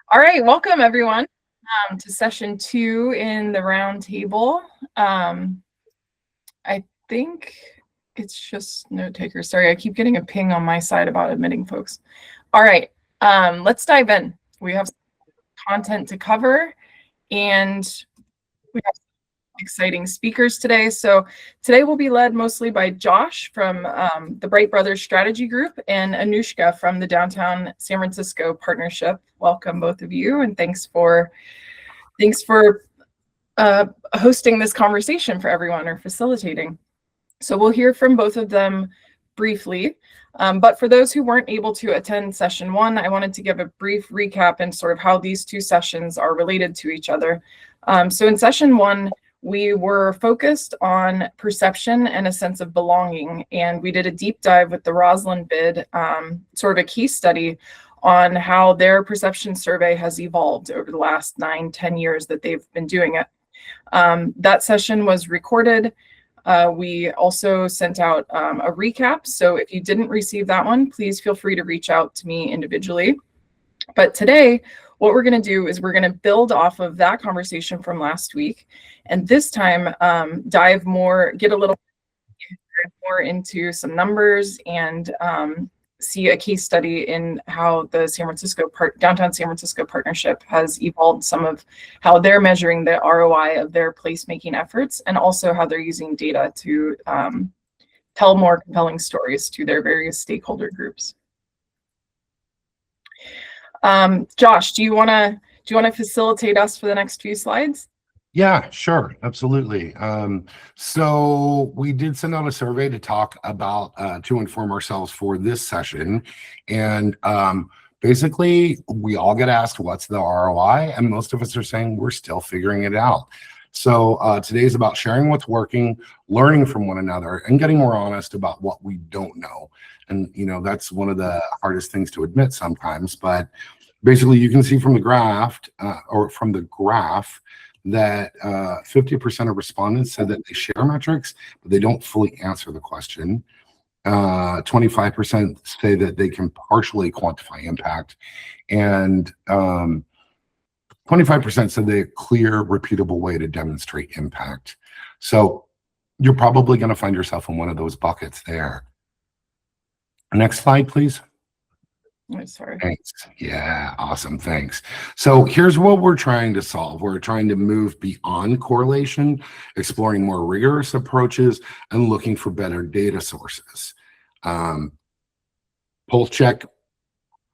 All right, welcome everyone to session 2 in the roundtable. I think it's just note takers. Sorry, I keep getting a ping on my side about admitting folks. All right, let's dive in. We have content to cover and we have exciting speakers today. So today will be led mostly by Josh from the Bright Brothers Strategy Group and Annoushqa from the Downtown San Francisco Partnership. Welcome both of you, and thanks for hosting this conversation for everyone, or facilitating. So we'll hear from both of them briefly. But for those who weren't able to attend session 1, I wanted to give a brief recap and sort of how these two sessions are related to each other. So in session 1, we were focused on perception and a sense of belonging, and we did a deep dive with the Rosslyn BID, sort of a case study on how their perception survey has evolved over the last 9-10 years that they've been doing it. That session was recorded. We also sent out a recap, so if you didn't receive that one, please feel free to reach out to me individually. But today, what we're going to do is we're going to build off of that conversation from last week, and this time get a little more into some numbers and see a case study in how the Downtown San Francisco Partnership has evolved, some of how they're measuring the ROI of their placemaking efforts, and also how they're using data to tell more compelling stories to their various stakeholder groups. Josh, do you want to facilitate us for the next few slides? Yeah, sure. Absolutely. So we did send out a survey to talk about, to inform ourselves for this session. And basically, we all get asked, what's the ROI? And most of us are saying we're still figuring it out. So today is about sharing what's working, learning from one another, and getting more honest about what we don't know. And, that's one of the hardest things to admit sometimes. But basically, you can see from the graph, that 50% of respondents said that they share metrics, but they don't fully answer the question. 25% say that they can partially quantify impact, and 25% said they have a clear, repeatable way to demonstrate impact. So you're probably going to find yourself in one of those buckets there. Next slide, please. Oh, sorry. Thanks. Yeah, awesome. Thanks. So here's what we're trying to solve. We're trying to move beyond correlation, exploring more rigorous approaches, and looking for better data sources. Pulse check.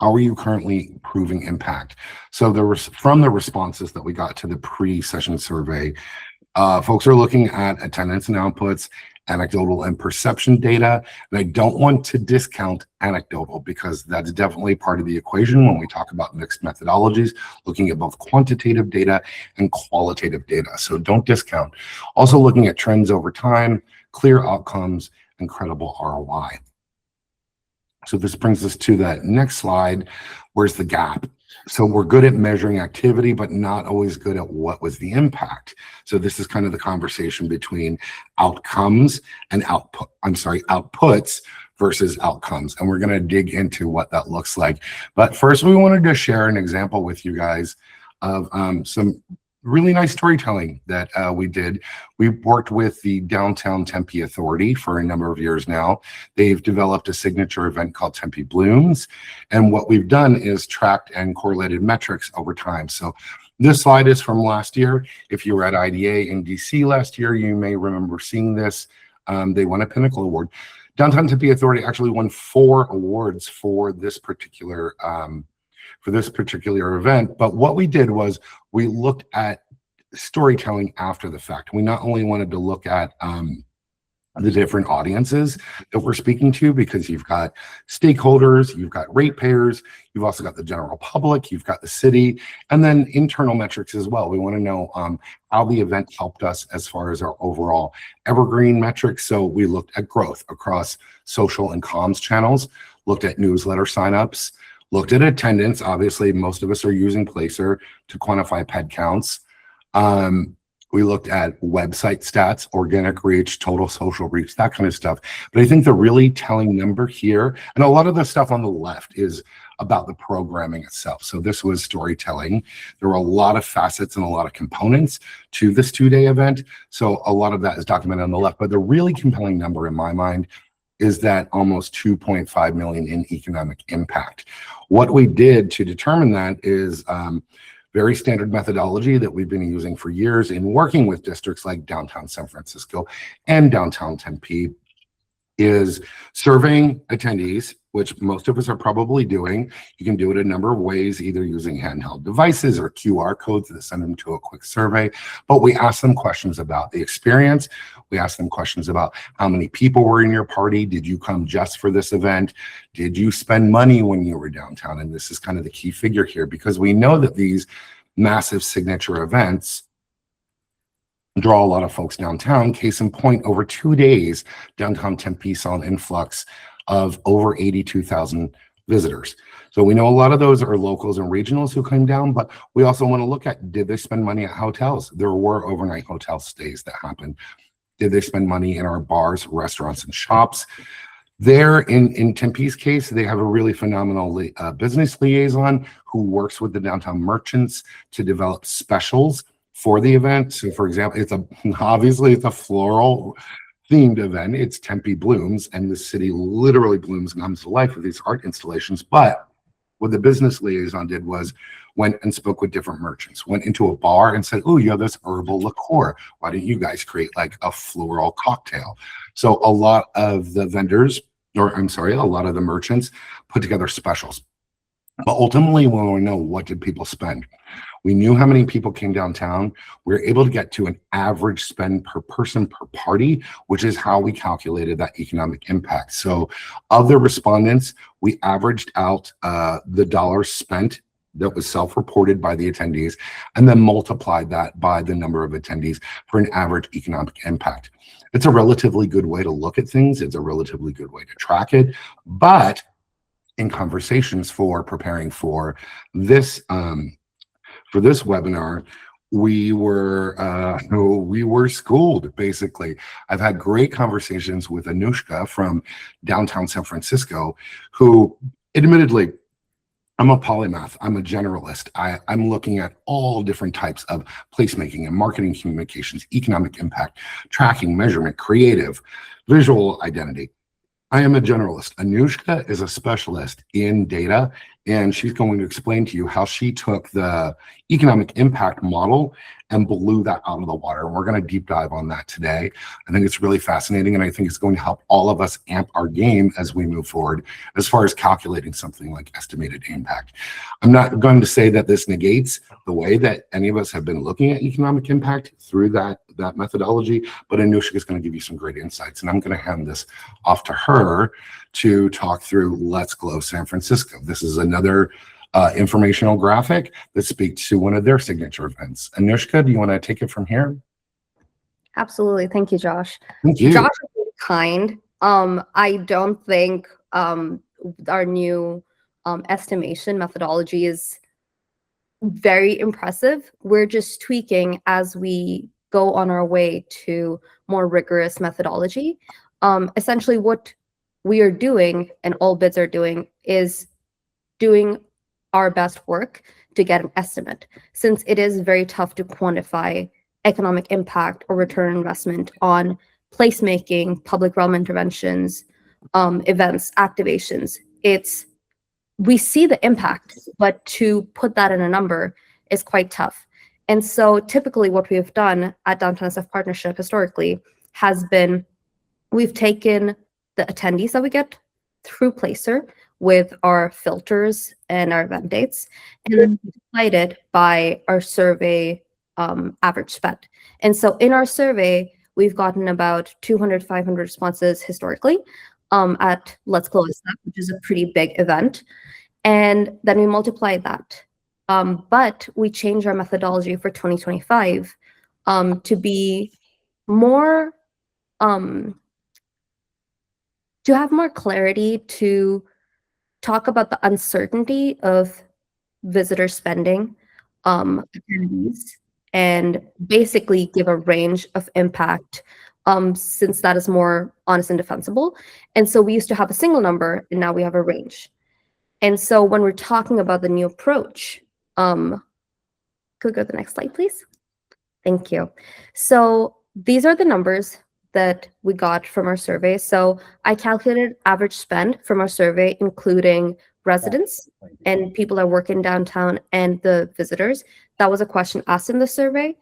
How are you currently proving impact? So from the responses that we got to the pre-session survey, folks are looking at attendance and outputs, anecdotal and perception data. And I don't want to discount anecdotal, because that's definitely part of the equation when we talk about mixed methodologies, looking at both quantitative data and qualitative data. So don't discount. Also looking at trends over time, clear outcomes, and credible ROI. So this brings us to that next slide. Where's the gap? So we're good at measuring activity, but not always good at what was the impact. So this is kind of the conversation between outcomes and outputs versus outcomes. And we're going to dig into what that looks like. But first, we wanted to share an example with you guys of some really nice storytelling that we did. We worked with the Downtown Tempe Authority for a number of years now. They've developed a signature event called Tempe Blooms. And what we've done is tracked and correlated metrics over time. So this slide is from last year. If you were at IDA in DC last year, you may remember seeing this. They won a Pinnacle Award. Downtown Tempe Authority actually won 4 awards for this particular event. But what we did was we looked at storytelling after the fact. We not only wanted to look at the different audiences that we're speaking to, because you've got stakeholders, you've got ratepayers, you've also got the general public, you've got the city, and then internal metrics as well. We want to know how the event helped us as far as our overall evergreen metrics. So we looked at growth across social and comms channels, looked at newsletter signups, looked at attendance. Obviously, most of us are using Placer to quantify ped counts. We looked at website stats, organic reach, total social reach, that kind of stuff. But I think the really telling number here, and a lot of the stuff on the left is about the programming itself. So this was storytelling. There were a lot of facets and a lot of components to this 2-day event. So a lot of that is documented on the left, but the really compelling number in my mind is that almost 2.5 million in economic impact. What we did to determine that is very standard methodology that we've been using for years in working with districts like downtown San Francisco and downtown Tempe, is surveying attendees, which most of us are probably doing. You can do it a number of ways, either using handheld devices or QR codes that send them to a quick survey. But we ask them questions about the experience. We ask them questions about how many people were in your party. Did you come just for this event? Did you spend money when you were downtown? And this is kind of the key figure here, because we know that these massive signature events draw a lot of folks downtown. Case in point, over 2 days, downtown Tempe saw an influx of over 82,000 visitors. So we know a lot of those are locals and regionals who came down, but we also want to look at, did they spend money at hotels? There were overnight hotel stays that happened. Did they spend money in our bars, restaurants, and shops? There, in Tempe's case, they have a really phenomenal business liaison who works with the downtown merchants to develop specials for the event. So for example, obviously it's a floral themed event. It's Tempe Blooms, and the city literally blooms and comes to life with these art installations. But what the business liaison did was went and spoke with different merchants, went into a bar and said, oh, you have this herbal liqueur. Why don't you guys create like a floral cocktail? So a lot of the vendors, or I'm sorry, a lot of the merchants put together specials. But ultimately, we want to know, what did people spend? We knew how many people came downtown. We were able to get to an average spend per person per party, which is how we calculated that economic impact. So of the respondents, we averaged out the dollars spent that was self-reported by the attendees, and then multiplied that by the number of attendees for an average economic impact. It's a relatively good way to look at things. It's a relatively good way to track it. But in conversations for preparing for this webinar, we were schooled, basically. I've had great conversations with Annoushqa from downtown San Francisco, who admittedly, I'm a polymath. I'm a generalist. I'm looking at all different types of placemaking and marketing communications, economic impact, tracking, measurement, creative, visual identity. I am a generalist. Annoushqa is a specialist in data, and she's going to explain to you how she took the economic impact model and blew that out of the water. And we're going to deep dive on that today. I think it's really fascinating, and I think it's going to help all of us amp our game as we move forward as far as calculating something like estimated impact. I'm not going to say that this negates the way that any of us have been looking at economic impact through that methodology, but Annoushqa is going to give you some great insights, and I'm going to hand this off to her to talk through Let's Glow San Francisco. This is another informational graphic that speaks to one of their signature events. Annoushqa, do you want to take it from here? Absolutely. Thank you, Josh. Thank you. Josh is really kind. I don't think our new estimation methodology is very impressive. We're just tweaking as we go on our way to more rigorous methodology. Essentially, what we are doing, and all bids are doing, is doing our best work to get an estimate, since it is very tough to quantify economic impact or return on investment on placemaking, public realm interventions, events, activations. We see the impact, but to put that in a number is quite tough. And so typically what we have done at Downtown SF Partnership historically has been, we've taken the attendees that we get through Placer with our filters and our event dates, and then multiplied it by our survey average spend. And so in our survey, we've gotten about 200, 500 responses historically at Let's Glow SF, which is a pretty big event. And then we multiplied that. But we changed our methodology for 2025 to be more, to have more clarity, to talk about the uncertainty of visitor spending, attendees, and basically give a range of impact, since that is more honest and defensible. And so we used to have a single number, and now we have a range. And so when we're talking about the new approach, could we go to the next slide, please? Thank you. So these are the numbers that we got from our survey. So I calculated average spend from our survey, including residents and people that work in downtown and the visitors. That was a question asked in the survey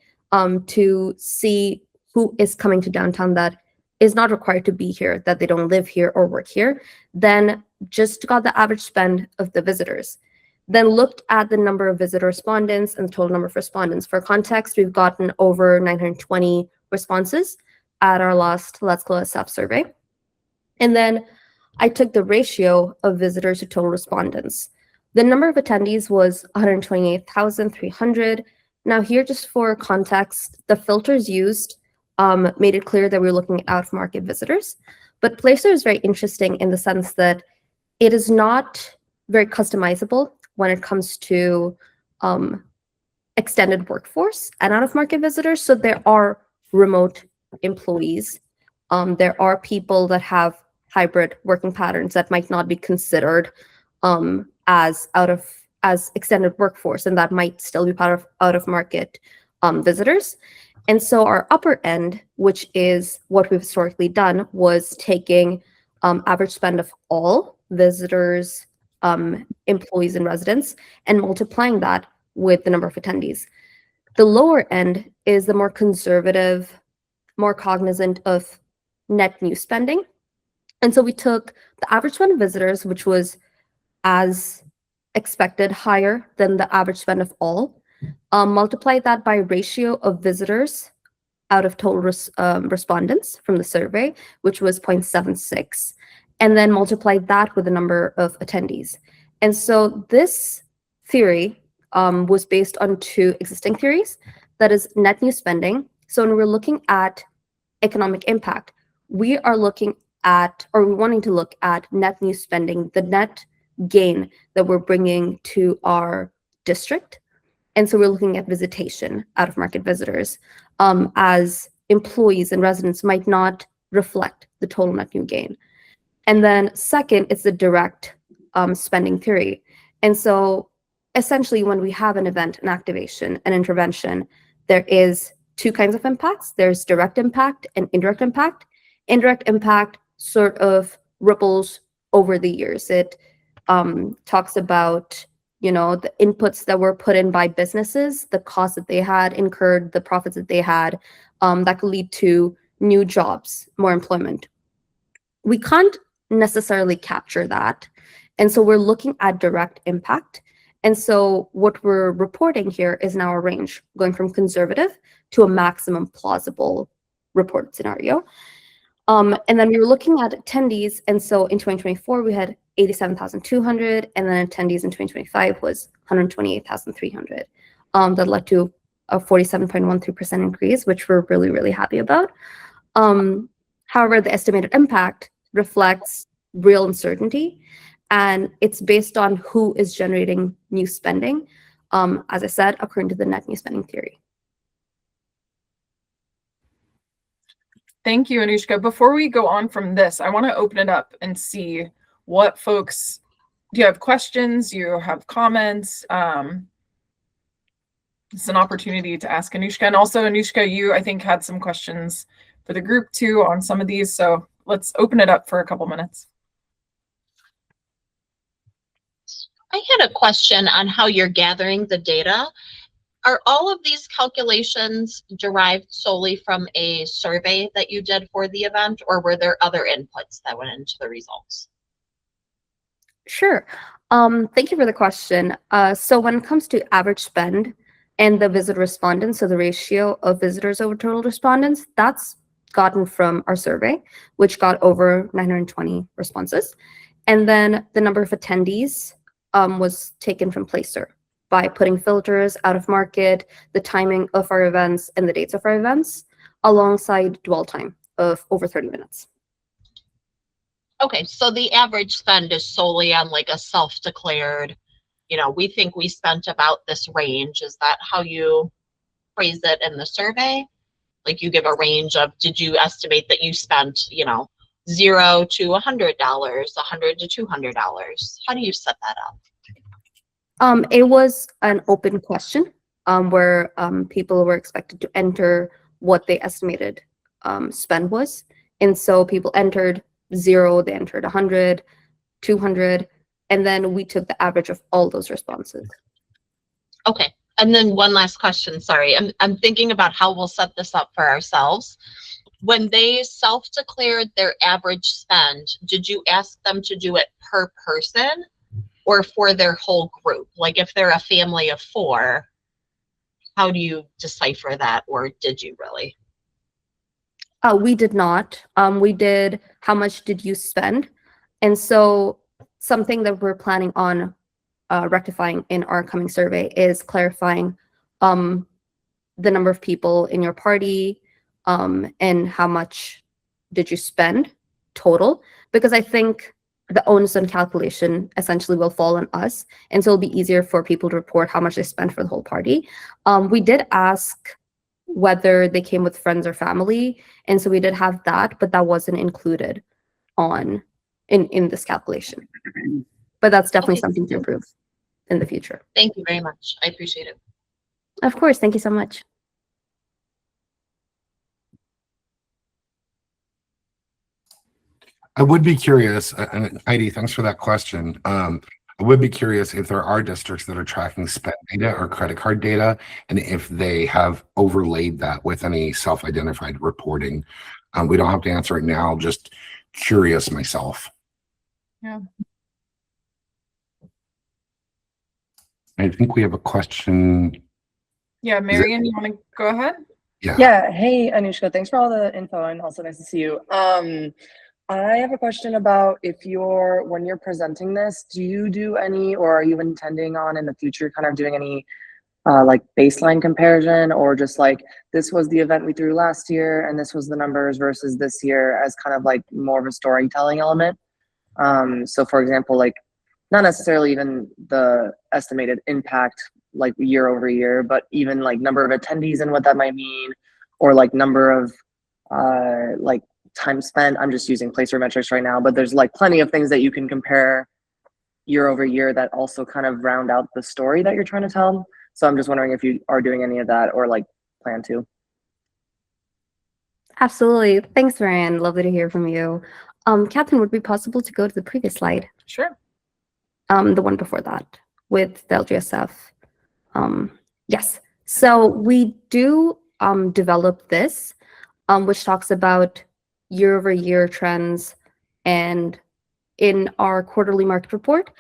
to see who is coming to downtown that is not required to be here, that they don't live here or work here. Then just got the average spend of the visitors. Then looked at the number of visitor respondents and the total number of respondents. For context, we've gotten over 920 responses at our last Let's Go SF survey. And then I took the ratio of visitors to total respondents. The number of attendees was 128,300. Now here, just for context, the filters used made it clear that we were looking at out-of-market visitors. But Placer is very interesting in the sense that it is not very customizable when it comes to extended workforce and out-of-market visitors. So there are remote employees. There are people that have hybrid working patterns that might not be considered as extended workforce, and that might still be part of out-of-market visitors. And so our upper end, which is what we've historically done, was taking average spend of all visitors, employees, and residents, and multiplying that with the number of attendees. The lower end is the more conservative, more cognizant of net new spending. And so we took the average spend of visitors, which was as expected higher than the average spend of all, multiplied that by ratio of visitors out of total respondents from the survey, which was 0.76, and then multiplied that with the number of attendees. And so this theory was based on two existing theories, that is net new spending. So when we're looking at economic impact, we are looking at, or we're wanting to look at net new spending, the net gain that we're bringing to our district. And so we're looking at visitation, out-of-market visitors, as employees and residents might not reflect the total net new gain. And then second, it's the direct spending theory. And so essentially when we have an event, an activation, an intervention, there is two kinds of impacts. There's direct impact and indirect impact. Indirect impact sort of ripples over the years. It talks about, you know, the inputs that were put in by businesses, the costs that they had incurred, the profits that they had, that could lead to new jobs, more employment. We can't necessarily capture that. And so we're looking at direct impact. And so what we're reporting here is now a range going from conservative to a maximum plausible report scenario. And then we were looking at attendees. And so in 2024, we had 87,200, and then attendees in 2025 was 128,300. That led to a 47.13% increase, which we're really, really happy about. However, the estimated impact reflects real uncertainty, and it's based on who is generating new spending, as I said, according to the net new spending theory. Thank you, Annoushqa. Before we go on from this, I want to open it up and see what folks, do you have questions? Do you have comments? It's an opportunity to ask Annoushqa. And also, Annoushqa, you, I think, had some questions for the group too on some of these. So let's open it up for a couple minutes. I had a question on how you're gathering the data. Are all of these calculations derived solely from a survey that you did for the event, or were there other inputs that went into the results? Sure. Thank you for the question. So when it comes to average spend and the visitor respondents, so the ratio of visitors over total respondents, that's gotten from our survey, which got over 920 responses. And then the number of attendees was taken from Placer by putting filters out of market, the timing of our events, and the dates of our events, alongside dwell time of over 30 minutes. Okay, so the average spend is solely on like a self-declared, you know, we think we spent about this range. Is that how you phrase it in the survey? Like you give a range of, did you estimate that you spent, you know, $0 to $100, $100 to $200? How do you set that up? It was an open question where people were expected to enter what they estimated spend was. And so people entered 0, they entered 100, 200, and then we took the average of all those responses. Okay. And then one last question. Sorry. I'm thinking about how we'll set this up for ourselves. When they self-declared their average spend, did you ask them to do it per person or for their whole group? Like if they're a family of 4, how do you decipher that, or did you really? We did not. We did how much did you spend? And so something that we're planning on rectifying in our coming survey is clarifying the number of people in your party and how much did you spend total, because I think the onus on calculation essentially will fall on us, and so it'll be easier for people to report how much they spent for the whole party. We did ask whether they came with friends or family, and so we did have that, but that wasn't included in this calculation. But that's definitely something to improve in the future. Thank you very much. I appreciate it. Of course. Thank you so much. I would be curious, and Heidi, thanks for that question. I would be curious if there are districts that are tracking spend data or credit card data, and if they have overlaid that with any self-identified reporting. We don't have to answer it now, just curious myself. Yeah. I think we have a question. Yeah, Marion, you want to go ahead? Yeah. Yeah. Hey, Annoushqa, thanks for all the info and also nice to see you. I have a question about when you're presenting this, do you do any, or are you intending on in the future kind of doing any like baseline comparison, or just like this was the event we threw last year and this was the numbers versus this year as kind of like more of a storytelling element? So for example, like not necessarily even the estimated impact like year over year, but even like number of attendees and what that might mean, or like number of like time spent. I'm just using placer metrics right now, but there's like plenty of things that you can compare year over year that also kind of round out the story that you're trying to tell. So I'm just wondering if you are doing any of that or like plan to. Absolutely. Thanks, Marianne. Lovely to hear from you. Catherine, would it be possible to go to the previous slide? Sure. The one before that with the LGSF. Yes. So we do develop this, which talks about year-over-year trends, and in our quarterly market report,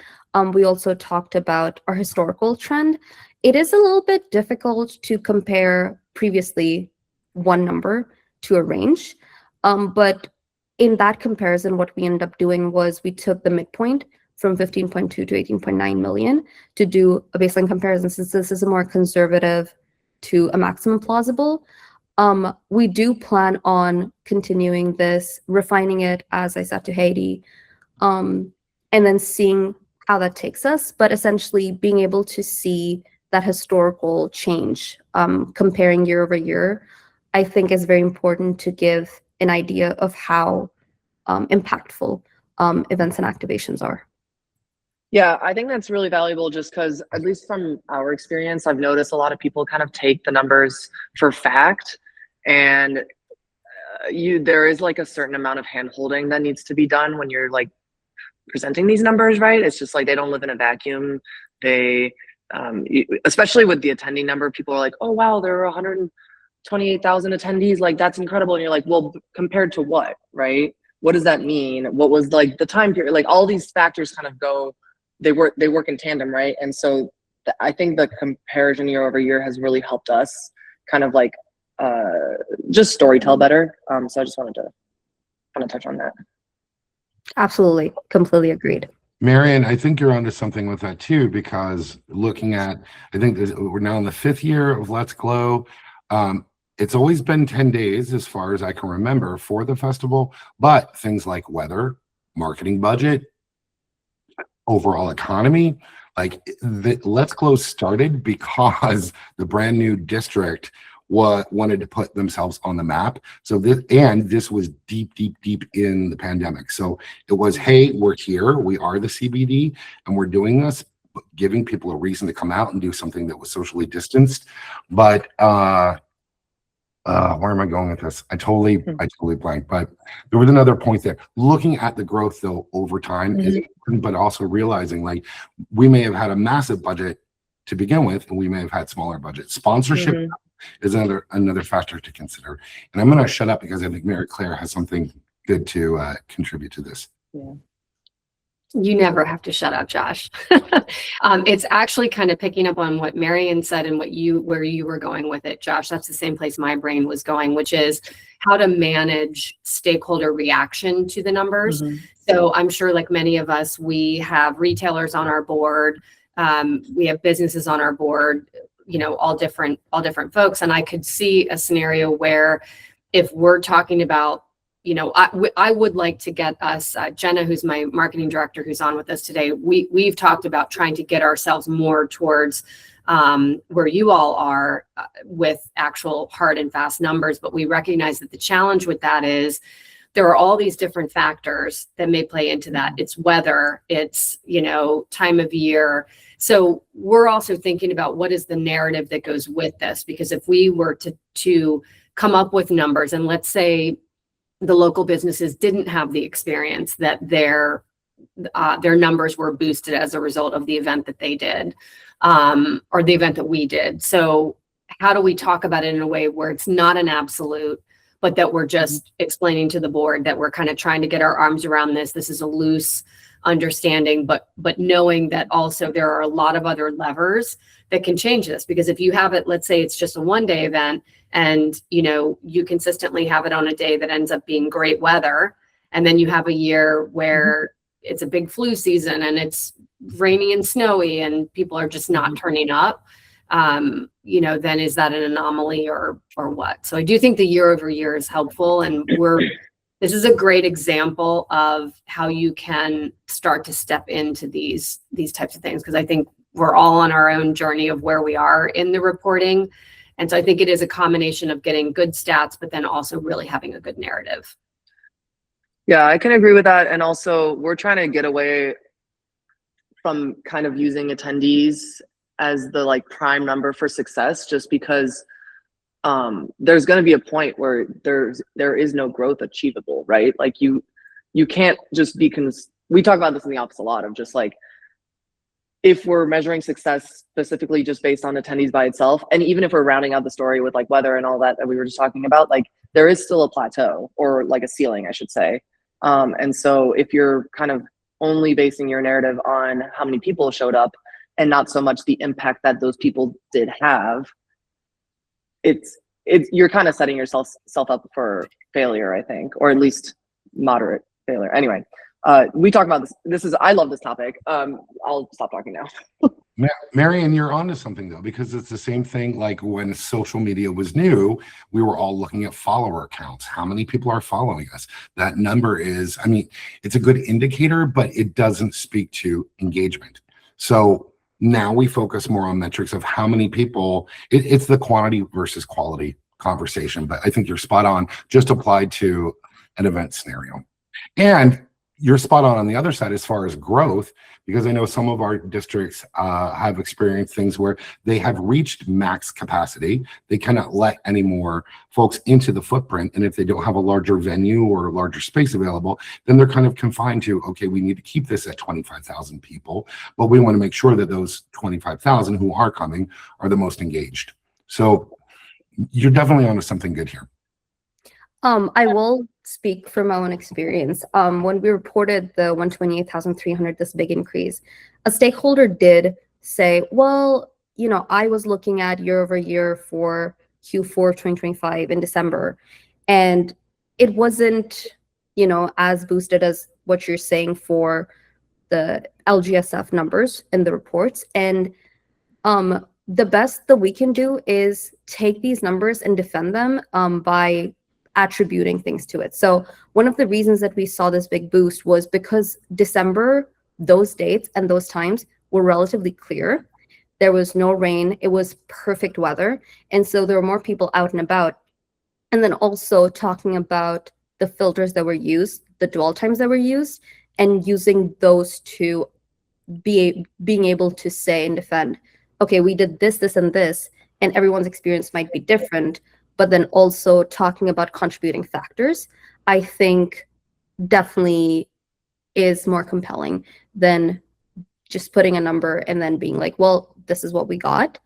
we also talked about our historical trend. It is a little bit difficult to compare previously one number to a range, but in that comparison, what we ended up doing was we took the midpoint from 15.2 to 18.9 million to do a baseline comparison, since this is a more conservative to a maximum plausible. We do plan on continuing this, refining it, as I said to Heidi, and then seeing how that takes us, but essentially being able to see that historical change, comparing year over year, I think is very important to give an idea of how impactful events and activations are. Yeah, I think that's really valuable, just because at least from our experience, I've noticed a lot of people kind of take the numbers for fact, and there is like a certain amount of hand holding that needs to be done when you're like presenting these numbers, right? It's just like they don't live in a vacuum. They especially with the attending number, people are like, oh wow, there were 128,000 attendees, like that's incredible. And you're like, well, compared to what, right? What does that mean? What was like the time period? Like all these factors kind of go, they work in tandem, right? And so I think the comparison year over year has really helped us kind of like just storytell better. So I just wanted to kind of touch on that. Absolutely. Completely agreed. Marion, I think you're onto something with that too, because looking at, I think we're now in the 5th year of Let's Glow. It's always been 10 days as far as I can remember for the festival, but things like weather, marketing budget, overall economy, like Let's Glow started because the brand new district wanted to put themselves on the map. So this was deep in the pandemic. So it was, hey, we're here, we are the CBD, and we're doing this, giving people a reason to come out and do something that was socially distanced. But where am I going with this? I totally blanked. But there was another point there. Looking at the growth though over time, is important, but also realizing like we may have had a massive budget to begin with, and we may have had smaller budgets. Sponsorship is another factor to consider. And I'm going to shut up because I think Mary Claire has something good to contribute to this. Yeah. You never have to shut up, Josh. It's actually kind of picking up on what Marion said and where you were going with it, Josh. That's the same place my brain was going, which is how to manage stakeholder reaction to the numbers. So I'm sure, like many of us, we have retailers on our board, we have businesses on our board, you know, all different folks. And I could see a scenario where if we're talking about, you know, I would like to get us, Jenna, who's my marketing director, who's on with us today, we've talked about trying to get ourselves more towards where you all are with actual hard and fast numbers. But we recognize that the challenge with that is there are all these different factors that may play into that. It's weather, it's, you know, time of year. So we're also thinking about what is the narrative that goes with this, because if we were to come up with numbers, and let's say the local businesses didn't have the experience that their numbers were boosted as a result of the event that they did, or the event that we did. So how do we talk about it in a way where it's not an absolute, but that we're just explaining to the board that we're kind of trying to get our arms around this. This is a loose understanding, but knowing that also there are a lot of other levers that can change this. Because if you have it, let's say it's just a one-day event, and you know you consistently have it on a day that ends up being great weather, and then you have a year where it's a big flu season and it's rainy and snowy and people are just not turning up, you know, then is that an anomaly or what? So I do think the year over year is helpful, and this is a great example of how you can start to step into these types of things, because I think we're all on our own journey of where we are in the reporting. And so I think it is a combination of getting good stats, but then also really having a good narrative. Yeah, I can agree with that. And also we're trying to get away from kind of using attendees as the like prime number for success, just because there's going to be a point where there is no growth achievable, right? Like you can't just be we talk about this in the office a lot of just like, if we're measuring success specifically just based on attendees by itself, and even if we're rounding out the story with like weather and all that we were just talking about, like there is still a plateau, or like a ceiling, I should say. And so if you're kind of only basing your narrative on how many people showed up and not so much the impact that those people did have, you're kind of setting yourself up for failure, I think, or at least moderate failure. Anyway, we talk about this. I love this topic. I'll stop talking now. Marion, you're onto something though, because it's the same thing. Like when social media was new, we were all looking at follower counts. How many people are following us? That number is, I mean, it's a good indicator, but it doesn't speak to engagement. So now we focus more on metrics of how many people, it's the quantity versus quality conversation. But I think you're spot on, just applied to an event scenario. And you're spot on the other side as far as growth, because I know some of our districts have experienced things where they have reached max capacity. They cannot let any more folks into the footprint. And if they don't have a larger venue or a larger space available, then they're kind of confined to, okay, we need to keep this at 25,000 people, but we want to make sure that those 25,000 who are coming are the most engaged. So you're definitely onto something good here. I will speak from my own experience. When we reported the 128,300, this big increase, a stakeholder did say, well, you know, I was looking at year over year for Q4 of 2025 in December, and it wasn't, you know, as boosted as what you're saying for the LGSF numbers in the reports. And the best that we can do is take these numbers and defend them by attributing things to it. So one of the reasons that we saw this big boost was because December, those dates and those times were relatively clear. There was no rain. It was perfect weather. And so there were more people out and about. And then also talking about the filters that were used, the dwell times that were used, and using those to being able to say and defend, okay, we did this, this, and this, and everyone's experience might be different, but then also talking about contributing factors, I think definitely is more compelling than just putting a number and then being like, well, this is what we got.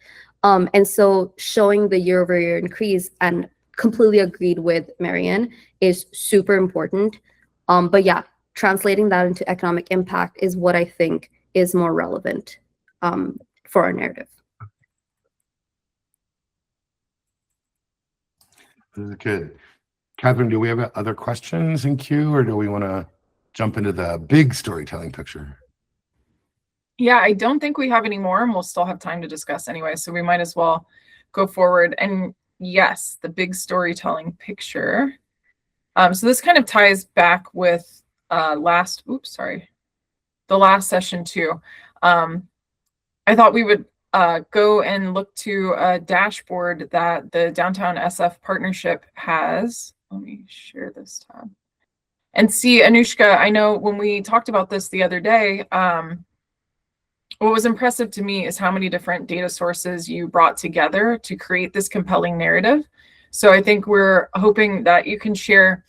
And so showing the year-over-year increase, and completely agreed with Marianne, is super important. But yeah, translating that into economic impact is what I think is more relevant for our narrative. This is good. Catherine, do we have other questions in queue, or do we want to jump into the big storytelling picture? Yeah, I don't think we have any more, and we'll still have time to discuss anyway, so we might as well go forward. And yes, the big storytelling picture. So this kind of ties back with the last session too. I thought we would go and look to a dashboard that the Downtown SF Partnership has. Let me share this tab and see. Annoushqa, I know when we talked about this the other day, what was impressive to me is how many different data sources you brought together to create this compelling narrative. So I think we're hoping that you can share,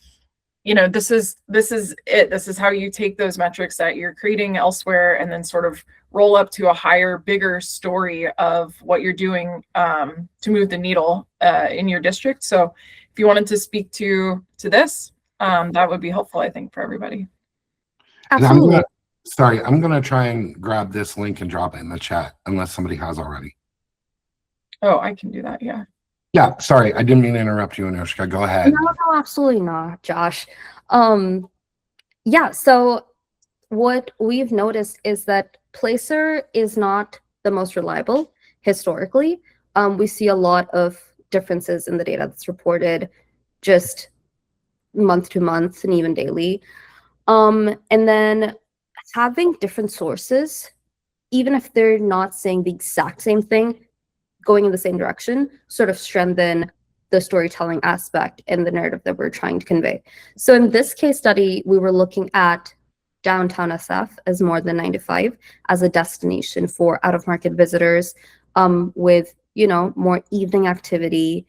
this is it. This is how you take those metrics that you're creating elsewhere and then sort of roll up to a higher, bigger story of what you're doing to move the needle in your district. So if you wanted to speak to this, that would be helpful, I think, for everybody. Absolutely. I'm going to try and grab this link and drop it in the chat, unless somebody has already. Oh, I can do that, yeah. Yeah, sorry, I didn't mean to interrupt you, Annoushqa. Go ahead. No, absolutely not, Josh. Yeah, so what we've noticed is that Placer is not the most reliable historically. We see a lot of differences in the data that's reported just month to month and even daily. And then having different sources, even if they're not saying the exact same thing, going in the same direction, sort of strengthen the storytelling aspect and the narrative that we're trying to convey. So in this case study, we were looking at Downtown SF as more than 9 to 5 as a destination for out-of-market visitors, with more evening activity,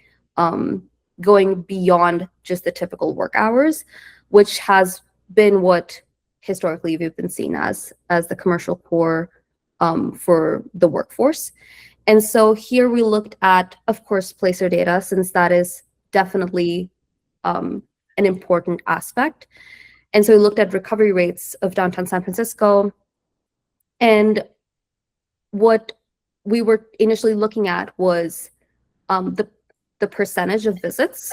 going beyond just the typical work hours, which has been what historically we've been seen as the commercial core for the workforce. And so here we looked at, of course, Placer data, since that is definitely an important aspect. And so we looked at recovery rates of downtown San Francisco. And what we were initially looking at was the percentage of visits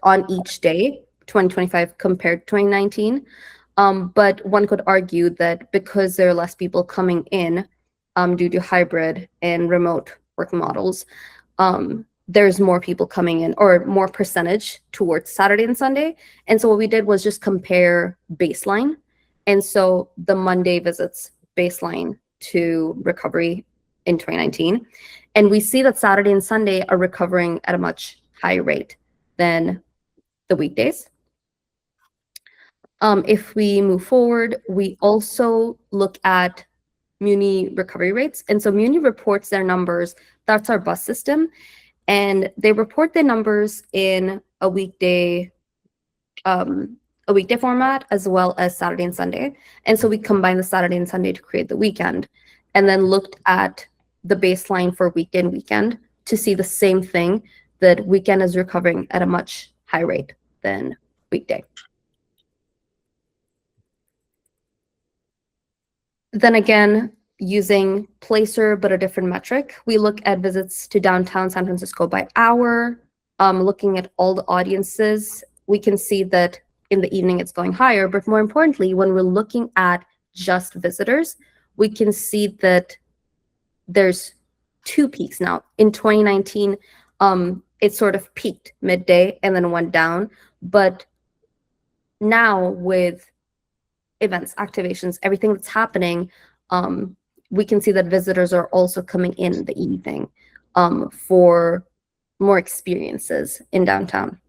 on each day, 2025 compared to 2019. But one could argue that because there are less people coming in due to hybrid and remote work models, there's more people coming in, or more percentage towards Saturday and Sunday. And so what we did was just compare baseline. And so the Monday visits baseline to recovery in 2019. And we see that Saturday and Sunday are recovering at a much higher rate than the weekdays. If we move forward, we also look at Muni recovery rates. And so Muni reports their numbers. That's our bus system. And they report their numbers in a weekday format, as well as Saturday and Sunday. And so we combine the Saturday and Sunday to create the weekend, and then looked at the baseline for weekday and weekend to see the same thing, that weekend is recovering at a much higher rate than weekday. Then again, using Placer, but a different metric, we look at visits to downtown San Francisco by hour, looking at all the audiences. We can see that in the evening it's going higher, but more importantly, when we're looking at just visitors, we can see that there's two peaks now. In 2019, it sort of peaked midday and then went down. But now with events, activations, everything that's happening, we can see that visitors are also coming in the evening for more experiences in downtown.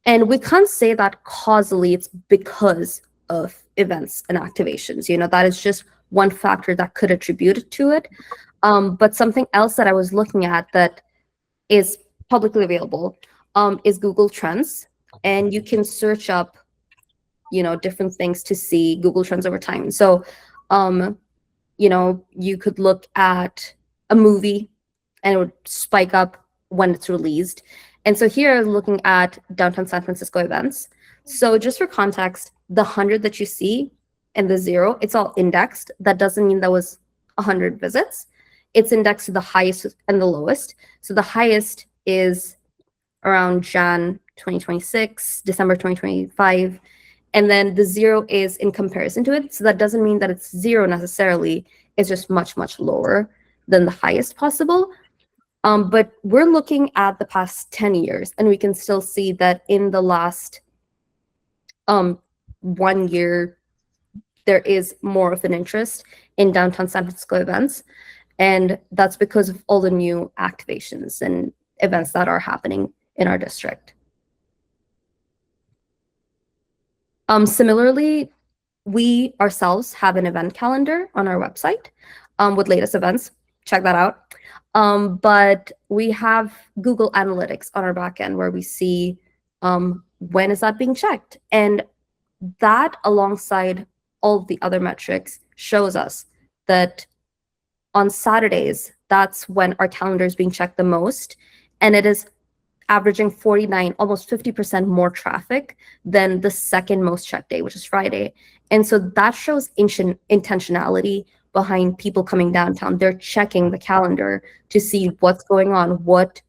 And we can't say that causally it's because of events and activations. You know, that is just one factor that could attribute to it. But something else that I was looking at that is publicly available is Google Trends. And you can search up, you know, different things to see Google Trends over time. So, you know, you could look at a movie and it would spike up when it's released. And so here, looking at downtown San Francisco events. So just for context, the 100 that you see and the 0, it's all indexed. That doesn't mean that was 100 visits. It's indexed to the highest and the lowest. So the highest is around Jan 2026, December 2025. And then the 0 is in comparison to it. So that doesn't mean that it's 0 necessarily. It's just much, much lower than the highest possible. But we're looking at the past 10 years, and we can still see that in the last 1 year, there is more of an interest in downtown San Francisco events. And that's because of all the new activations and events that are happening in our district. Similarly, we ourselves have an event calendar on our website with latest events. Check that out. But we have Google Analytics on our backend where we see when is that being checked. And that, alongside all of the other metrics, shows us that on Saturdays, that's when our calendar is being checked the most. And it is averaging 49, almost 50% more traffic than the second most checked day, which is Friday. And so that shows intentionality behind people coming downtown. They're checking the calendar to see what's going on, what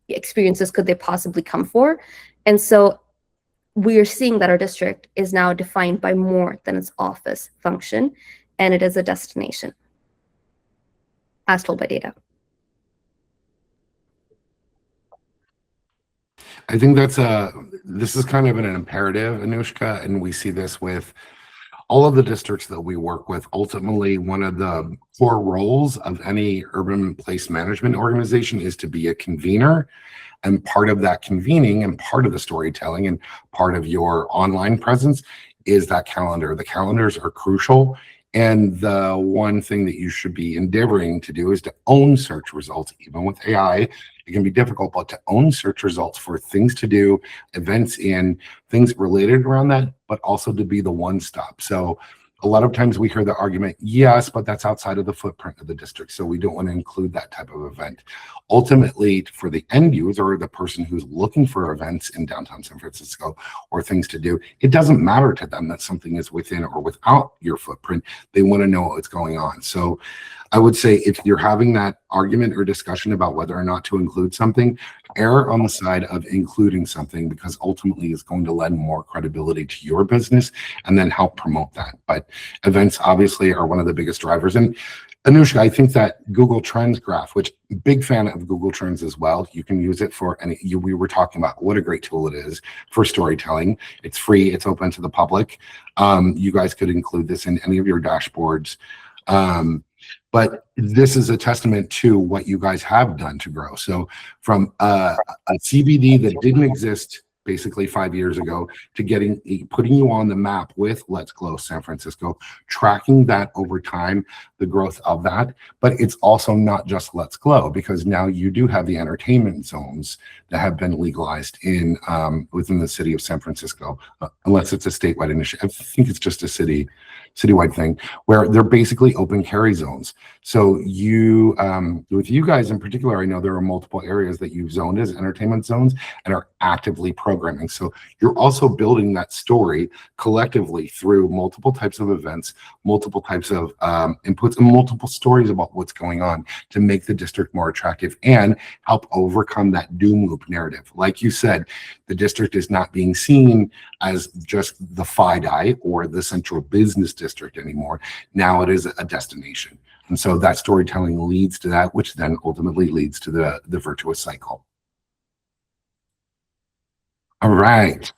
experiences could they possibly come for. And so we are seeing that our district is now defined by more than its office function, and it is a destination, as told by data. I think this is kind of an imperative, Annoushqa, and we see this with all of the districts that we work with. Ultimately, one of the core roles of any urban place management organization is to be a convener. And part of that convening and part of the storytelling and part of your online presence is that calendar. The calendars are crucial. And the one thing that you should be endeavoring to do is to own search results. Even with AI, it can be difficult, but to own search results for things to do, events in, things related around that, but also to be the one stop. So a lot of times we hear the argument, yes, but that's outside of the footprint of the district, so we don't want to include that type of event. Ultimately, for the end user or the person who's looking for events in downtown San Francisco or things to do, it doesn't matter to them that something is within or without your footprint. They want to know what's going on. So I would say if you're having that argument or discussion about whether or not to include something, err on the side of including something, because ultimately it's going to lend more credibility to your business and then help promote that. But events obviously are one of the biggest drivers. And Annoushqa, I think that Google Trends graph, which big fan of Google Trends as well. You can use it for any, we were talking about what a great tool it is for storytelling. It's free, it's open to the public. You guys could include this in any of your dashboards. But this is a testament to what you guys have done to grow. So from a CBD that didn't exist basically 5 years ago to putting you on the map with Let's Glow San Francisco, tracking that over time, the growth of that. But it's also not just Let's Glow, because now you do have the entertainment zones that have been legalized in within the city of San Francisco, unless it's a statewide initiative. I think it's just a citywide thing, where they're basically open carry zones. So you, with you guys in particular, I know there are multiple areas that you've zoned as entertainment zones and are actively programming. So you're also building that story collectively through multiple types of events, multiple types of inputs, and multiple stories about what's going on to make the district more attractive and help overcome that doom loop narrative. Like you said, the district is not being seen as just the FIDI or the central business district anymore. Now it is a destination. And so that storytelling leads to that, which then ultimately leads to the virtuous cycle. All right.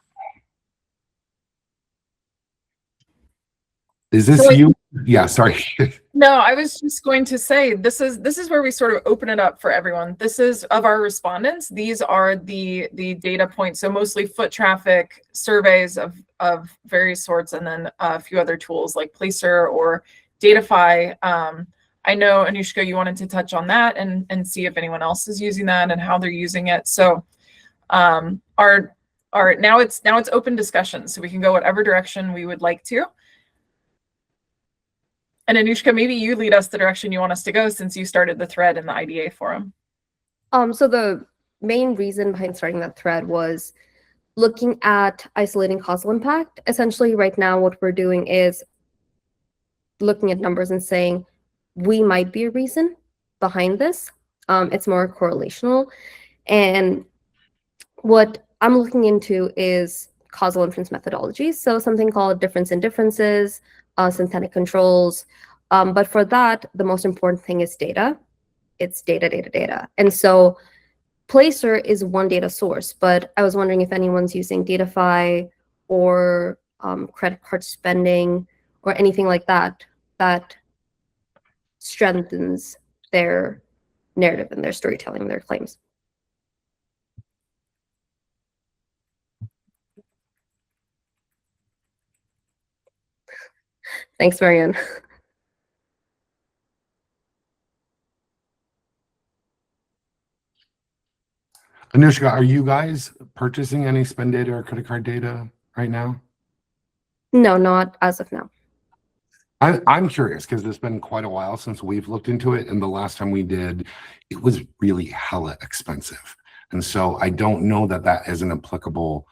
Is this So you, Yeah, sorry. No, I was just going to say this is where we sort of open it up for everyone. This is of our respondents. These are the data points. So mostly foot traffic surveys of various sorts, and then a few other tools like Placer or Datafy. I know Annoushqa, you wanted to touch on that and see if anyone else is using that and how they're using it. So our now it's open discussion, so we can go whatever direction we would like to. And Annoushqa, maybe you lead us the direction you want us to go, since you started the thread in the IDA forum. So the main reason behind starting that thread was looking at isolating causal impact. Essentially, right now, what we're doing is looking at numbers and saying, we might be a reason behind this. It's more correlational. And what I'm looking into is causal inference methodologies. So something called difference in differences, synthetic controls. But for that, the most important thing is data. It's data, data, data. And so Placer is one data source, but I was wondering if anyone's using Datafy or credit card spending or anything like that, that strengthens their narrative and their storytelling, their claims. Thanks, Marianne. Annoushqa, are you guys purchasing any spend data or credit card data right now? No, not as of now. I'm curious because it's been quite a while since we've looked into it, and the last time we did, it was really hella expensive. And so I don't know that that is an applicable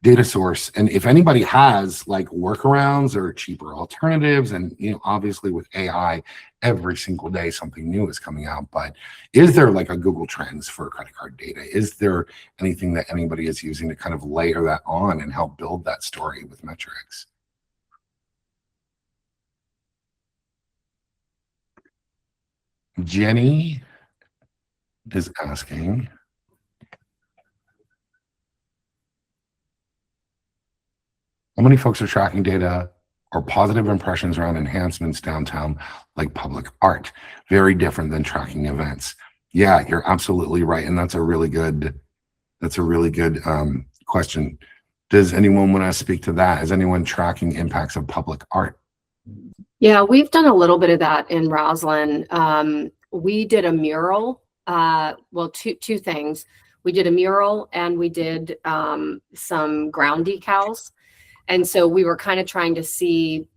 data source. And if anybody has like workarounds or cheaper alternatives, and obviously with AI, every single day something new is coming out. But is there like a Google Trends for credit card data? Is there anything that anybody is using to kind of layer that on and help build that story with metrics? Jenny is asking, how many folks are tracking data or positive impressions around enhancements downtown, like public art? Very different than tracking events. Yeah, you're absolutely right. And that's a really good question. Does anyone want to speak to that? Is anyone tracking impacts of public art? Yeah, we've done a little bit of that in Rosslyn. We did a mural. Well, two things. We did a mural and we did some ground decals. And so we were kind of trying to see,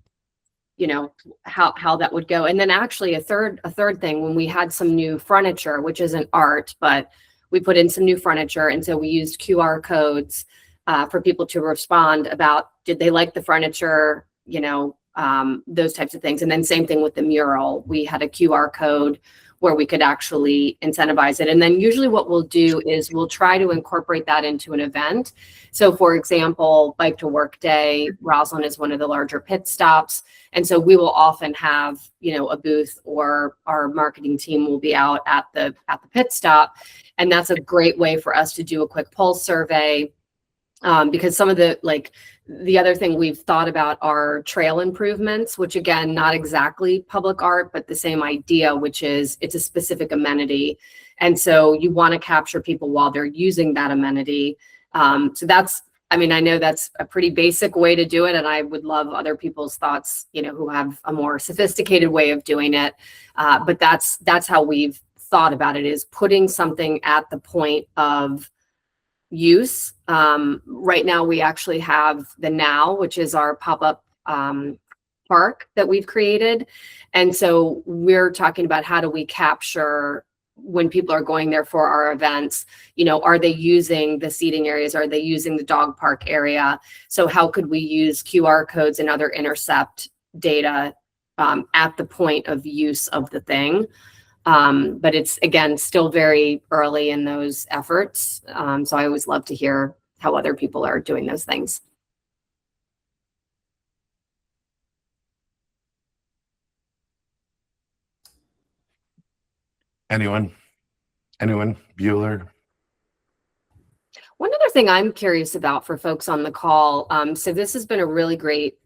how that would go. And then actually a third thing, when we had some new furniture, which isn't art, but we put in some new furniture. And so we used QR codes for people to respond about, did they like the furniture, those types of things. And then same thing with the mural. We had a QR code where we could actually incentivize it. And then usually what we'll do is we'll try to incorporate that into an event. So for example, Bike to Work Day, Rosslyn is one of the larger pit stops. And so we will often have, a booth, or our marketing team will be out at the pit stop. And that's a great way for us to do a quick pulse survey. Because some of the other thing we've thought about are trail improvements, which again, not exactly public art, but the same idea, which is it's a specific amenity. And so you want to capture people while they're using that amenity. So that's, I know that's a pretty basic way to do it. And I would love other people's thoughts, who have a more sophisticated way of doing it. But that's how we've thought about it, is putting something at the point of use. Right now we actually have the Now, which is our pop-up park that we've created. And so we're talking about how do we capture when people are going there for our events, are they using the seating areas? Are they using the dog park area? So how could we use QR codes and other intercept data at the point of use of the thing? But it's, again, still very early in those efforts. So I always love to hear how other people are doing those things. Anyone? Bueller? One other other thing I'm curious about for folks on the call, so this has been a really great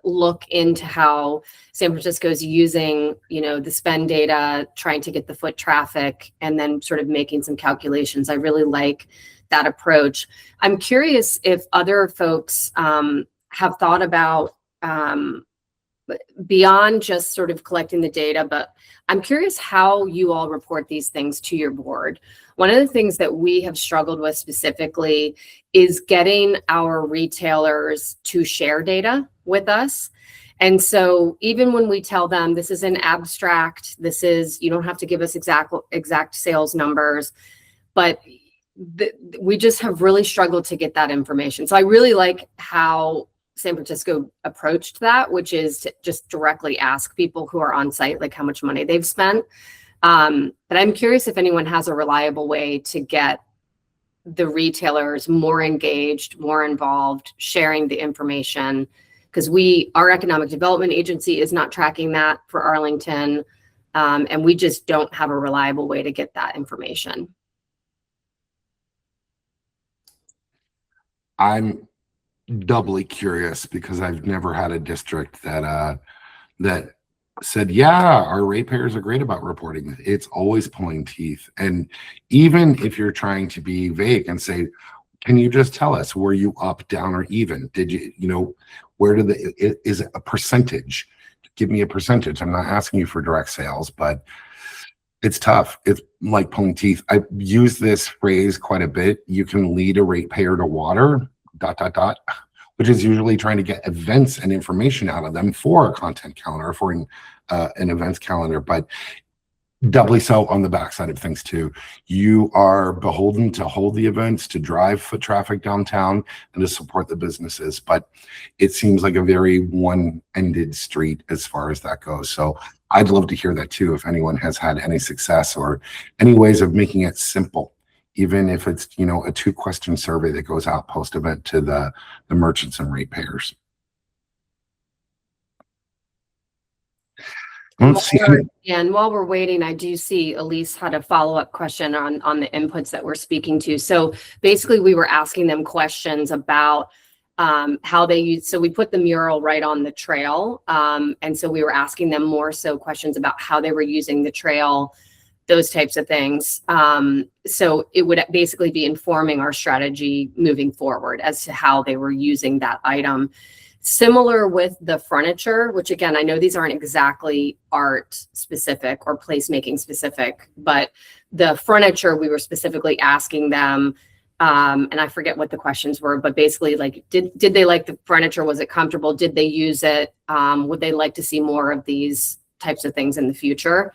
look into how San Francisco's using, the spend data, trying to get the foot traffic, and then sort of making some calculations. I really like that approach. I'm curious if other folks have thought about beyond just sort of collecting the data, but I'm curious how you all report these things to your board. One of the things that we have struggled with specifically is getting our retailers to share data with us. And so even when we tell them this is an abstract, you don't have to give us exact sales numbers, but we just have really struggled to get that information. So I really like how San Francisco approached that, which is to just directly ask people who are on site, like how much money they've spent. But I'm curious if anyone has a reliable way to get the retailers more engaged, more involved, sharing the information, because our economic development agency is not tracking that for Arlington, and we just don't have a reliable way to get that information. I'm doubly curious because I've never had a district that said, yeah, our ratepayers are great about reporting. It's always pulling teeth. And even if you're trying to be vague and say, can you just tell us, were you up, down, or even? Did you, where is it a percentage? Give me a percentage. I'm not asking you for direct sales, but it's tough. It's like pulling teeth. I've used this phrase quite a bit. You can lead a ratepayer to water, ... which is usually trying to get events and information out of them for a content calendar, for an events calendar, but doubly so on the backside of things too. You are beholden to hold the events, to drive foot traffic downtown, and to support the businesses. But it seems like a very one-ended street as far as that goes. So I'd love to hear that too, if anyone has had any success or any ways of making it simple, even if it's, a 2-question survey that goes out post-event to the merchants and ratepayers. And while we're waiting, I do see Elise had a follow-up question on the inputs that we're speaking to. So basically, we were asking them questions about how they use, so we put the mural right on the trail. And so we were asking them more so questions about how they were using the trail, those types of things. So it would basically be informing our strategy moving forward as to how they were using that item. Similar with the furniture, which again, I know these aren't exactly art specific or placemaking specific, but the furniture, we were specifically asking them, and I forget what the questions were, but basically like, did they like the furniture? Was it comfortable? Did they use it? Would they like to see more of these types of things in the future?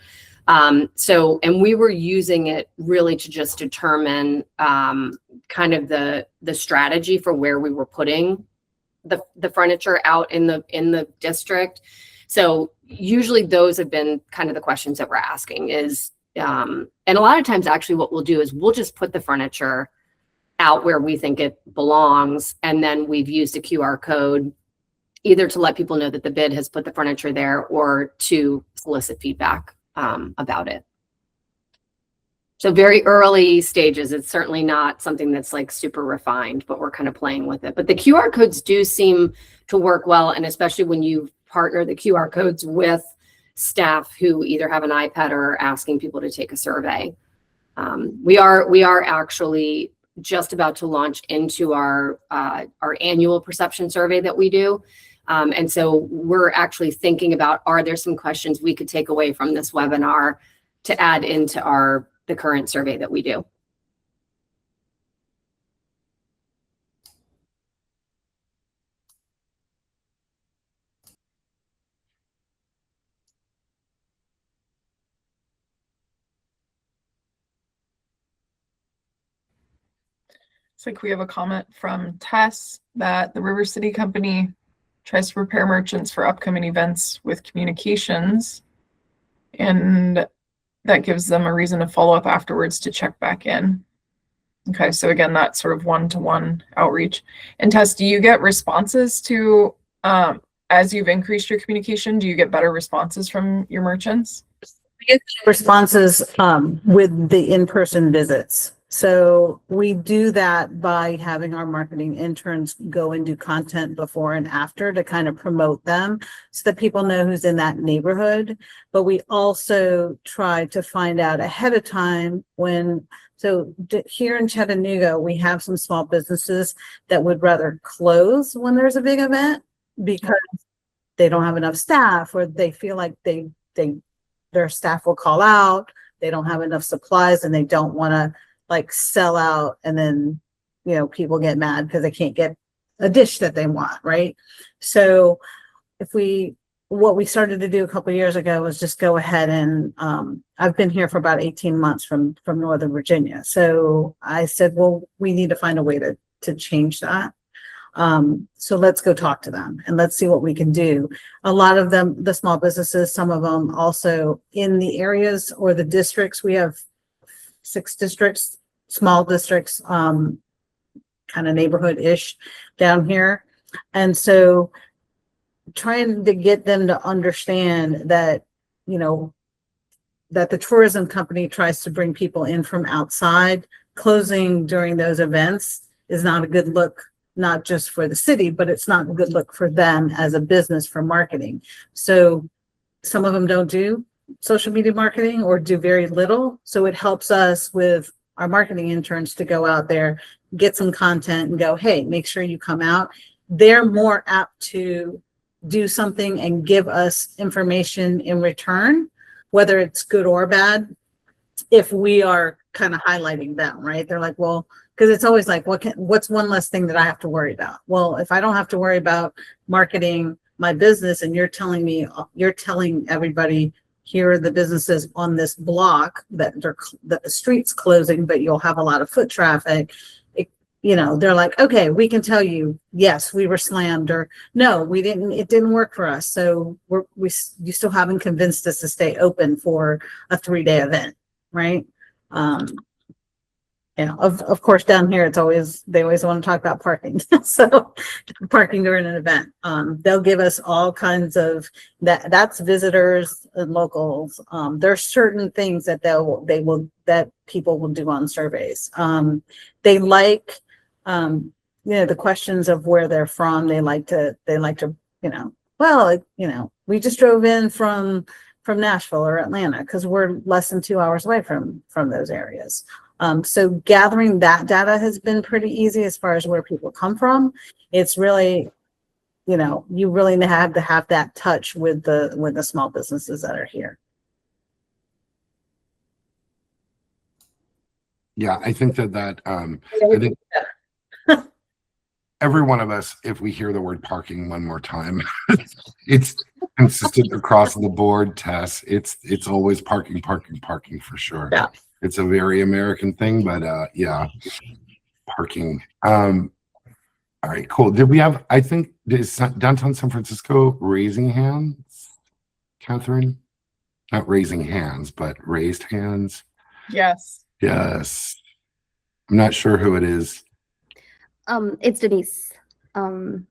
And we were using it really to just determine kind of the strategy for where we were putting the furniture out in the district. So usually those have been kind of the questions that we're asking is, and a lot of times actually what we'll do is we'll just put the furniture out where we think it belongs. And then we've used a QR code either to let people know that the bid has put the furniture there or to solicit feedback about it. So very early stages. It's certainly not something that's like super refined, but we're kind of playing with it. But the QR codes do seem to work well. And especially when you partner the QR codes with staff who either have an iPad or are asking people to take a survey. We are actually just about to launch into our annual perception survey that we do. And so we're actually thinking about, are there some questions we could take away from this webinar to add into the current survey that we do? It's like we have a comment from Tess that the River City Company tries to prepare merchants for upcoming events with communications, and that gives them a reason to follow up afterwards to check back in. Okay, so again, that's sort of one-to-one outreach. And Tess, do you get responses to, as you've increased your communication, do you get better responses from your merchants? We get responses with the in-person visits. So we do that by having our marketing interns go and do content before and after to kind of promote them so that people know who's in that neighborhood. But we also try to find out ahead of time here in Chattanooga, we have some small businesses that would rather close when there's a big event because they don't have enough staff, or they feel like their staff will call out, they don't have enough supplies, and they don't want to like sell out, and then people get mad because they can't get a dish that they want, right? So what we started to do a couple of years ago was just go ahead and I've been here for about 18 months from Northern Virginia. So I said, well, we need to find a way to change that. So let's go talk to them and let's see what we can do. A lot of them, the small businesses, some of them also in the areas or the districts, we have 6 districts, small districts, kind of neighborhood-ish down here. And so trying to get them to understand that, that the tourism company tries to bring people in from outside, closing during those events is not a good look, not just for the city, but it's not a good look for them as a business for marketing. So some of them don't do social media marketing or do very little. So it helps us with our marketing interns to go out there, get some content and go, hey, make sure you come out. They're more apt to do something and give us information in return, whether it's good or bad, if we are kind of highlighting them, right? They're like, well, because it's always like, what's one less thing that I have to worry about? Well, if I don't have to worry about marketing my business and you're telling everybody, here are the businesses on this block that the street's closing, but you'll have a lot of foot traffic. They're like, okay, we can tell you, yes, we were slammed, or no, we didn't, it didn't work for us. So you still haven't convinced us to stay open for a 3-day event, right? Of course, down here, they always want to talk about parking. So parking during an event, they'll give us all kinds of that's visitors and locals. There's certain things that that people will do on surveys. They like, the questions of where they're from. They like to, we just drove in from Nashville or Atlanta because we're less than 2 hours away from those areas. So gathering that data has been pretty easy as far as where people come from. It's really, you really have to have that touch with the small businesses that are here. Yeah, I think that I think every one of us, if we hear the word parking one more time, it's consistent across the board, Tess. It's always parking for sure. Yeah. It's a very American thing, but yeah, parking. All right, cool. Did we have, I think, is downtown San Francisco raising hands? Catherine? Not raising hands, but raised hands. Yes. Yes. I'm not sure who it is. It's Denise. Someone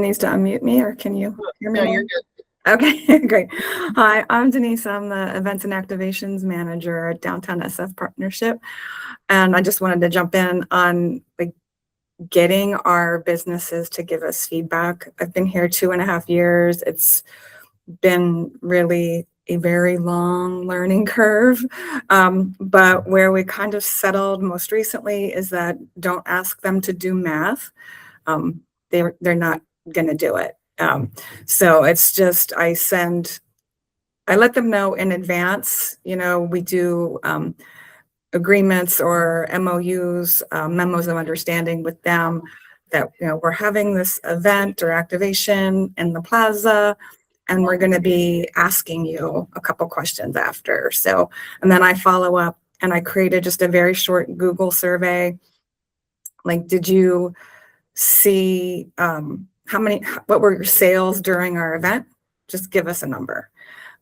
needs to unmute me, or can you hear me? No, now? you're good. Okay, great. Hi, I'm Denise. I'm the Events and Activations Manager at Downtown SF Partnership. And I just wanted to jump in on getting our businesses to give us feedback. I've been here 2.5 years. It's been really a very long learning curve. But where we kind of settled most recently is that don't ask them to do math. They're not going to do it. So it's just, I let them know in advance, we do agreements or MOUs, memos of understanding with them that, we're having this event or activation in the plaza, and we're going to be asking you a couple questions after. So, and then I follow up and I created just a very short Google survey. Did you see, what were your sales during our event? Just give us a number.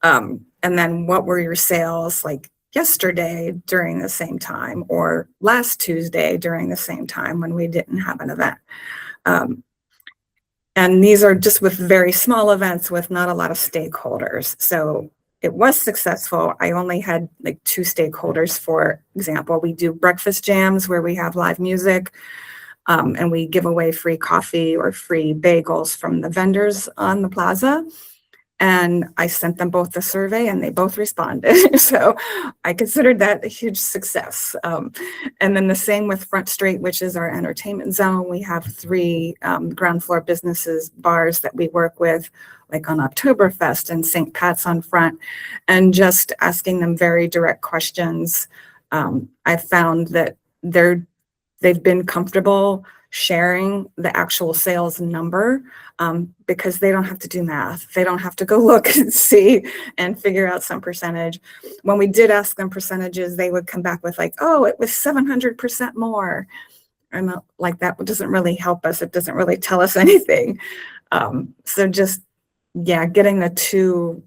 And then what were your sales yesterday during the same time, or last Tuesday during the same time when we didn't have an event? And these are just with very small events with not a lot of stakeholders. So it was successful, I only had like 2 stakeholders. For example, we do breakfast jams where we have live music, and we give away free coffee or free bagels from the vendors on the plaza. And I sent them both the survey and they both responded. So I considered that a huge success. And then the same with Front Street, which is our entertainment zone. We have 3 ground floor businesses, bars that we work with, like on Oktoberfest and St. Pat's on Front, and just asking them very direct questions. I found that they've been comfortable sharing the actual sales number, because they don't have to do math. They don't have to go look and see and figure out some percentage. When we did ask them percentages, they would come back with like, oh, it was 700% more. And like, that doesn't really help us. It doesn't really tell us anything. So just, yeah, getting the two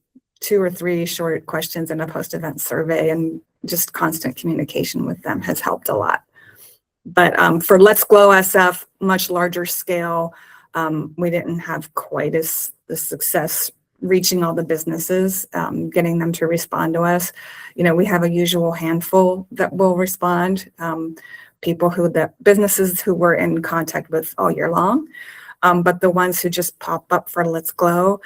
or 3 short questions in a post-event survey and just constant communication with them has helped a lot. But for Let's Glow SF, much larger scale, we didn't have quite as the success reaching all the businesses, getting them to respond to us. You know, we have a usual handful that will respond, businesses who we're in contact with all year long. But the ones who just pop up for Let's Glow,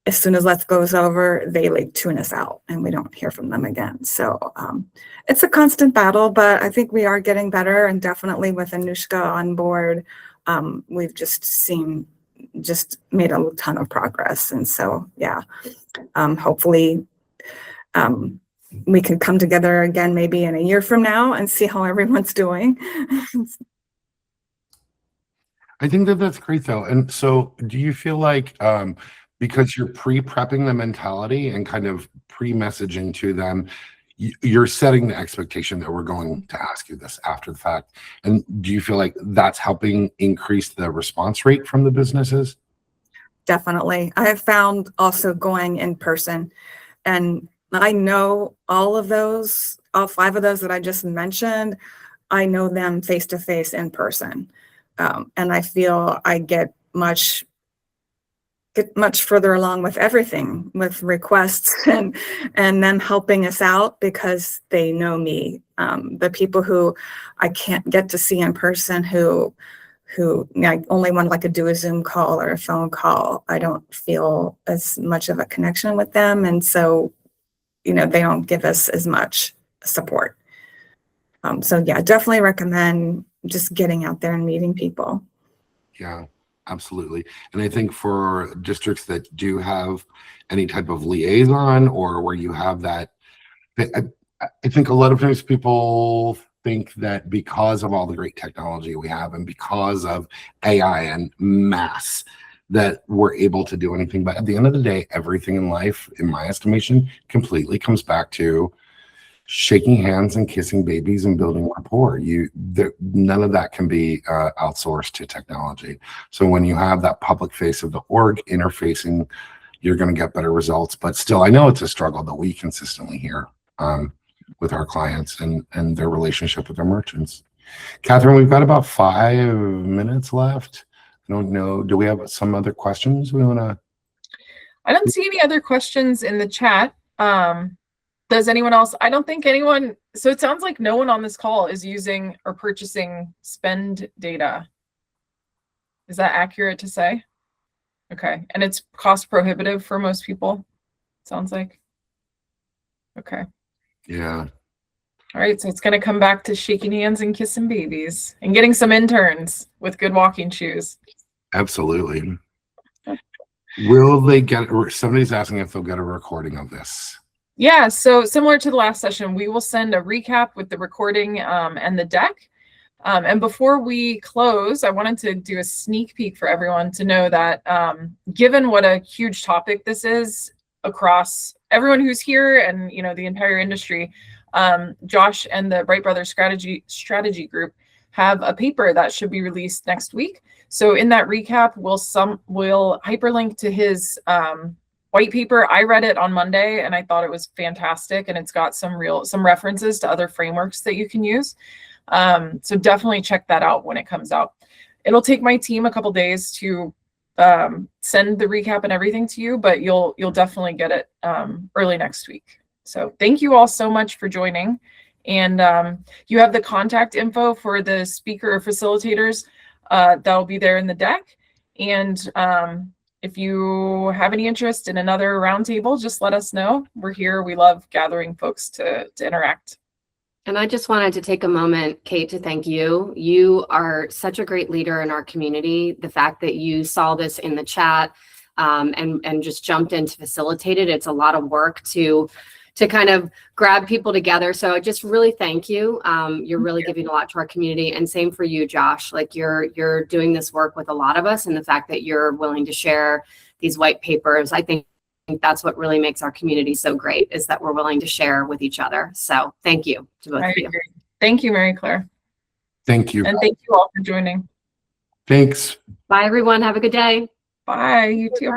as soon as Let's Go is over, they like tune us out and we don't hear from them again. So it's a constant battle, but I think we are getting better, and definitely with Annoushqa on board, we've just made a ton of progress. And so, yeah, hopefully we can come together again maybe in a year from now and see how everyone's doing. I think that that's great though. And so do you feel like, because you're pre-prepping the mentality and kind of pre-messaging to them, you're setting the expectation that we're going to ask you this after the fact? And do you feel like that's helping increase the response rate from the businesses? Definitely. I have found also going in person, and I know all 5 of those that I just mentioned, I know them face to face in person. And I feel I get much further along with everything, with requests and them helping us out because they know me. The people who I can't get to see in person, who I only want like to do a Zoom call or a phone call, I don't feel as much of a connection with them. And so, you know, they don't give us as much support. So yeah, definitely recommend just getting out there and meeting people. Yeah, absolutely. And I think for districts that do have any type of liaison, or where you have that, I think a lot of times people think that because of all the great technology we have and because of AI and mass, that we're able to do anything. But at the end of the day, everything in life, in my estimation, completely comes back to shaking hands and kissing babies and building rapport. None of that can be outsourced to technology. So when you have that public face of the org interfacing, you're going to get better results. But still, I know it's a struggle that we consistently hear with our clients and their relationship with their merchants. Catherine, we've got about 5 minutes left. I don't know. Do we have some other questions we want to? I don't see any other questions in the chat. Does anyone else? I don't think anyone. So it sounds like no one on this call is using or purchasing spend data. Is that accurate to say? Okay. And it's cost prohibitive for most people, sounds like. Okay. Yeah. All right. So it's going to come back to shaking hands and kissing babies and getting some interns with good walking shoes. Absolutely. Will they get, somebody's asking if they'll get a recording of this. Yeah, so similar to the last session, we will send a recap with the recording and the deck. And before we close, I wanted to do a sneak peek for everyone to know that given what a huge topic this is across everyone who's here and, you know, the entire industry, Josh and the Bright Brothers strategy group have a paper that should be released next week. So in that recap, we'll hyperlink to his white paper. I read it on Monday and I thought it was fantastic, and it's got some references to other frameworks that you can use. So definitely check that out when it comes out. It'll take my team a couple days to send the recap and everything to you, but you'll definitely get it early next week. So thank you all so much for joining. And you have the contact info for the speaker or facilitators that'll be there in the deck. And if you have any interest in another roundtable, just let us know. We're here. We love gathering folks to interact. And I just wanted to take a moment, Kate, to thank you. You are such a great leader in our community. The fact that you saw this in the chat and just jumped in to facilitate it. It's a lot of work to kind of grab people together. So I just really thank you. You're really giving a lot to our community, and same for you, Josh. Like you're doing this work with a lot of us, and the fact that you're willing to share these white papers, I think that's what really makes our community so great, is that we're willing to share with each other. So thank you to both of you. Thank you, Mary Claire. Thank you. And thank you all for joining. Thanks. Bye, everyone. Have a good day. Bye. You too.